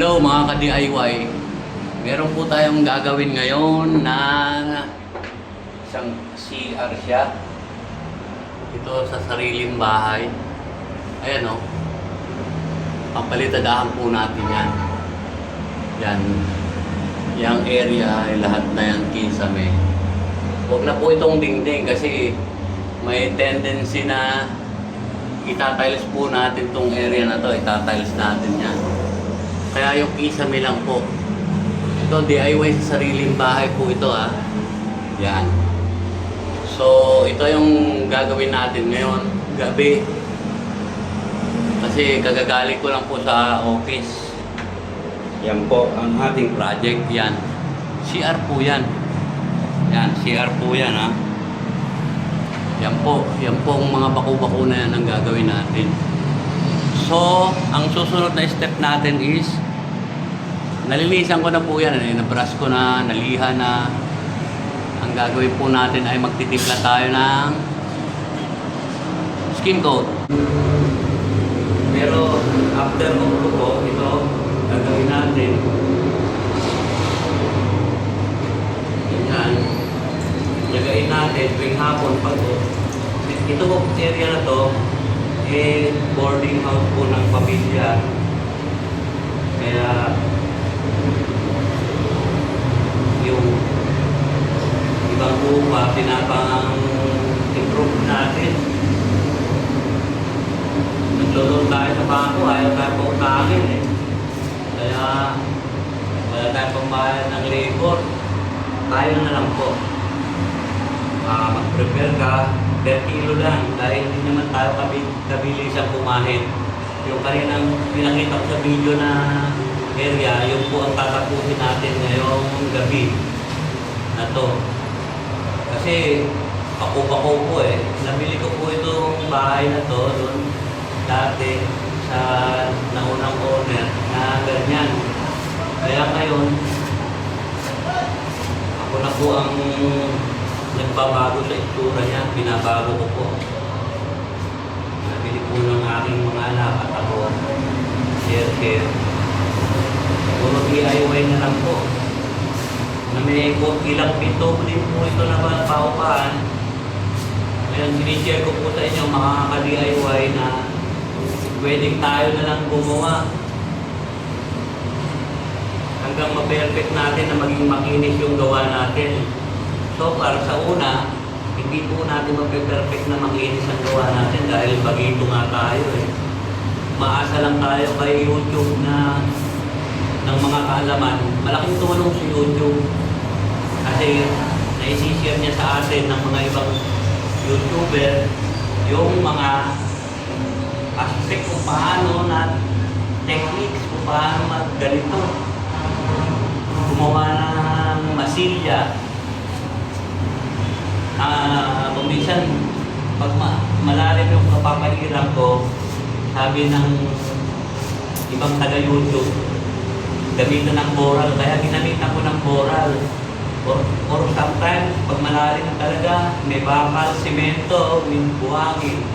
Hello mga ka-DIY. Meron po tayong gagawin ngayon na isang CR siya. Ito sa sariling bahay. Ayan o. Papalitadahan po natin yan. Yan. Yang area ay lahat na yan kisame. Huwag na po itong dingding kasi may tendency na itatiles po natin tong area na to. Itatiles natin yan. Kaya yung kisame lang po. Ito, DIY sa sariling bahay po ito ha. Yan. So, ito yung gagawin natin ngayon, gabi. Kasi kagagaling ko lang po sa office. Yan po ang ating project. Yan. CR po yan. Yan, CR po yan ha. Yan po ang mga bako-bako na yan ang gagawin natin. So, ang susunod na step natin is nalilisan ko na po yan, nabrush ko na, naliha na. Ang gagawin po natin ay magtitimpla tayo ng skin coat. Pero after po, ito gagawin natin. Yan. Lagayin natin tuwing hapon pag ito po area na to boarding house po ng pamilya. Kaya yung ibang upa pinapang improve natin. Naglulong tayo sa bangko, ayaw tayo pa utangin eh. Kaya wala tayo pambayad ng labor. Tayo na lang po. Mag-prepare ka 10 kilo lang dahil hindi naman tayo kabili sa pumahin. Yung kaninang pinakita ko sa video na area, yun po ang tatapusin natin ngayong gabi na to. Kasi pako-pako po eh. Nabili ko po itong bahay na to doon dati sa naunang owner na ganyan. Kaya ngayon, ako na po ang nagbabago sa itsura niya, binabago ko po. Nabili po ng aking mga anak at ako, share. Puro DIY na lang po. Na may ilang pito din po ito na paupahan. Ngayon, sinishare ko po sa inyo mga ka-DIY na pwedeng tayo na lang gumawa hanggang ma-perfect natin na maging makinis yung gawa natin. So, para sa una, hindi po natin ma-perfect na makinis ang gawa natin dahil bagito nga tayo eh. Maasa lang tayo kay YouTube na ng mga kaalaman. Malaking tulong si YouTube kasi naisishare niya sa atin ng mga ibang YouTuber yung mga aspect kung paano na techniques kung paano magganito gumawa ng masilya. Kung minsan pag malalim yung kapapahirap ko, sabi ng ibang taga-YouTube, gamitan ng boral, kaya ginamitan ko ng boral. Or sometimes, pag malalim talaga, may bakal, simento, may buhangin.